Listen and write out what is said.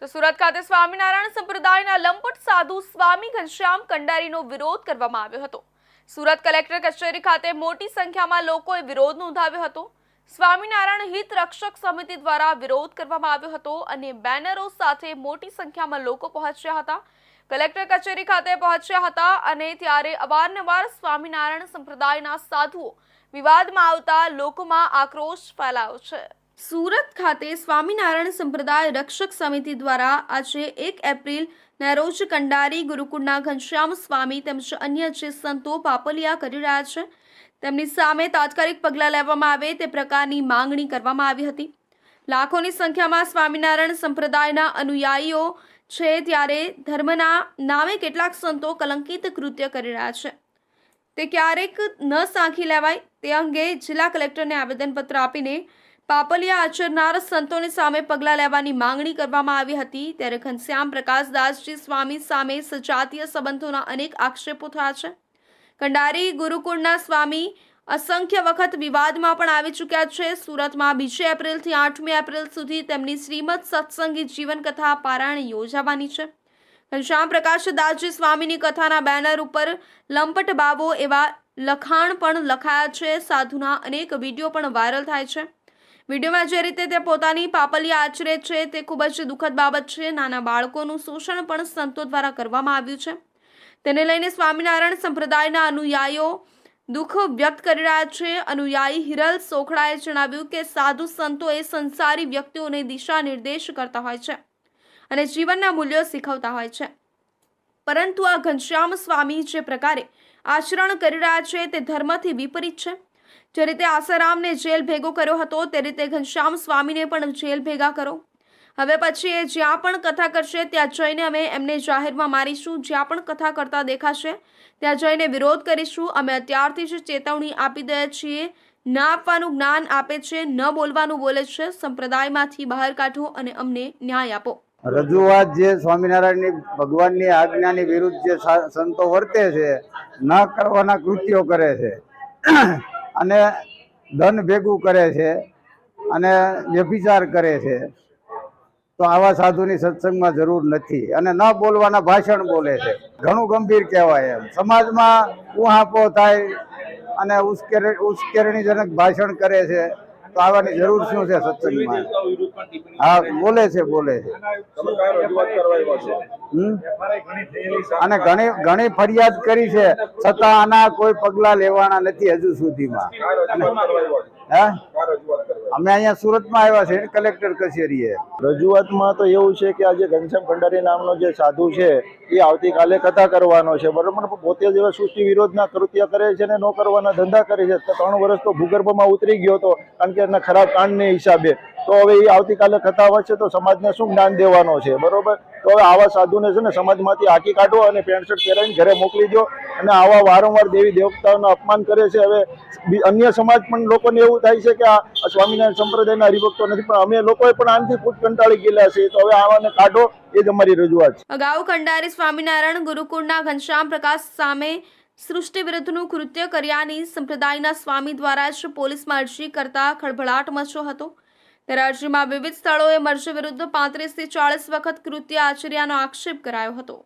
તો સુરત ખાતે સ્વામિનારાયણ સંપ્રદાયના લંપટ સાધુ સ્વામી ઘનશ્યામ કંડારીનો વિરોધ કરવામાં આવ્યો હતો। સુરત કલેક્ટર કચેરી ખાતે મોટી સંખ્યામાં લોકોએ વિરોધ નોંધાવ્યો હતો। સ્વામિનારાયણ હિત રક્ષક સમિતિ દ્વારા વિરોધ કરવામાં આવ્યો હતો અને બેનરો સાથે મોટી સંખ્યામાં લોકો પહોંચ્યા હતા। કલેક્ટર કચેરી ખાતે પહોંચ્યા હતા અને ત્યારે અવારનવાર સ્વામિનારાયણ સંપ્રદાયના સાધુઓ વિવાદમાં આવતા લોકોમાં આક્રોશ ફેલાયો છે। સુરત ખાતે સ્વામિનારાયણ સંપ્રદાય રક્ષક સમિતિ દ્વારા આજે 1 એપ્રિલના રોજ કંડારી ગુરુકુળના ઘનશ્યામ સ્વામી તેમજ અન્ય જે સંતો પાપલિયા કરી રહ્યા છે તેમની સામે તાત્કાલિક પગલાં લેવામાં આવે તે પ્રકારની માંગણી કરવામાં આવી હતી। લાખોની સંખ્યામાં સ્વામિનારાયણ સંપ્રદાયના અનુયાયીઓ છે ત્યારે ધર્મના નામે કેટલાક સંતો કલંકિત કૃત્ય કરી રહ્યા છે તે ક્યારેક ન સાંખી લેવાય તે અંગે જિલ્લા કલેક્ટરને આવેદનપત્ર આપીને પાપલિયા આચરનાર સંતોની સામે પગલાં લેવાની માંગણી કરવામાં આવી હતી। ત્યારે ઘનશ્યામ પ્રકાશદાસજી સ્વામી સામે સજાતીય સંબંધોના અનેક આક્ષેપો થયા છે। કંડારી ગુરુકુળના સ્વામી અસંખ્ય વખત વિવાદમાં પણ આવી ચૂક્યા છે। સુરતમાં 2 એપ્રિલથી 8મી એપ્રિલ સુધી તેમની શ્રીમદ સત્સંગી જીવનકથા પારાયણ યોજાવાની છે। ઘનશ્યામ પ્રકાશદાસજી સ્વામીની કથાના બેનર ઉપર લંપટ બાબો એવા લખાણ પણ લખાયા છે। સાધુના અનેક વિડીયો પણ વાયરલ થાય છે। વિડીયોમાં જે રીતે તે પોતાની પાપલિયા આચરે છે તે ખૂબ જ દુઃખદ બાબત છે। નાના બાળકોનું શોષણ પણ સંતો દ્વારા કરવામાં આવ્યું છે। તેને લઈને સ્વામિનારાયણ સંપ્રદાયના અનુયાયીઓ દુઃખ વ્યક્ત કરી રહ્યા છે। અનુયાયી હિરલ સોખડાએ જણાવ્યું કે સાધુ સંતો એ સંસારી વ્યક્તિઓને દિશા નિર્દેશ કરતા હોય છે અને જીવનના મૂલ્યો શીખવતા હોય છે, પરંતુ આ ઘનશ્યામ સ્વામી જે પ્રકારે આચરણ કરી રહ્યા છે તે ધર્મથી વિપરીત છે। જે રીતે આસારામને જેલ ભેગો કર્યો હતો તે રીતે ઘનશ્યામ સ્વામીને પણ જેલ ભેગા કરો। હવે પછી એ જ્યાં પણ કથા કરશે ત્યાં જઈને અમે એમને જાહેરમાં મારીશું। જ્યાં પણ કથા કરતા દેખાશે ત્યાં જઈને વિરોધ કરીશું। અમે અત્યારથી જ ચેતવણી આપી દઈએ છીએ। ન આપવાનું જ્ઞાન આપે છે, ન બોલવાનું બોલે છે। સંપ્રદાયમાંથી બહાર કાઢો અને અમને ન્યાય આપો। રજૂઆત જે સ્વામિનારાયણની ભગવાનની આજ્ઞાની વિરુદ્ધ જે સંતો વર્તે છે, ન કરવાના કૃત્યો કરે છે અને ધન ભેગું કરે છે અને વ્યભિચાર કરે છે, તો આવા સાધુની સત્સંગમાં જરૂર નથી અને ન બોલવાના ભાષણ બોલે છે। ઘણું ગંભીર કહેવાય એમ સમાજમાં ઉહાપો થાય અને ઉશ્કેરણીજનક ભાષણ કરે છે, તો આવવાની જરૂર શું છે સત્સંગમાં? હા, બોલે છે અને ઘણી ફરિયાદ કરી છે છતાં આના કોઈ પગલાં લેવાના નથી હજુ સુધીમાં। અમે અહીંયા સુરતમાં આવ્યા છે કલેક્ટર કચેરીએ। રજૂઆતમાં તો એવું છે કે આજે ઘનશ્યામ કંડારી નામનો જે સાધુ છે એ આવતીકાલે કથા કરવાનો છે, બરોબર? પોતે જેવા સૃષ્ટિ વિરોધના કૃત્ય કરે છે ને ન કરવાના ધંધા કરે છે। 3 વર્ષ તો ભૂગર્ભમાં ઉતરી ગયો હતો કારણ કે એના ખરાબ કાંડને હિસાબે। તો હવે એ આવતીકાલે કથા વચ્ચે તો સમાજને શું જ્ઞાન દેવાનો છે, બરોબર? તો હવે આવા સાધુને છે ને સમાજમાંથી હાંકી કાઢો અને પેન્ટ શર્ટ પહેરાવીને ઘરે મોકલી દો। અને આવા વારંવાર દેવી દેવતાઓનું અપમાન કરે છે। હવે અન્ય સમાજ પણ લોકોને એવું થાય છે કે આ સ્વામિનારાયણ સંપ્રદાયના હરિભક્તો નથી, પણ અમે લોકોએ પણ આનાથી ખૂબ કંટાળી ગયેલા છે। તો હવે આવાને કાઢો, એ જ અમારી રજૂઆત છે। અગાઉ કંડારી સ્વામિનારાયણ ગુરુકુળના ઘનશ્યામ પ્રકાશ સામે સૃષ્ટિ વિરુદ્ધનું કૃત્ય કર્યાની સંપ્રદાયના સ્વામી દ્વારા જ પોલીસમાં અરજી કરતા ખળભળાટ મચ્યો હતો। ત્યારે અરજીમાં વિવિધ સ્થળોએ મરજી વિરુદ્ધ 35 થી 40 વખત કૃત્ય આચર્યાનો આક્ષેપ કરાયો હતો।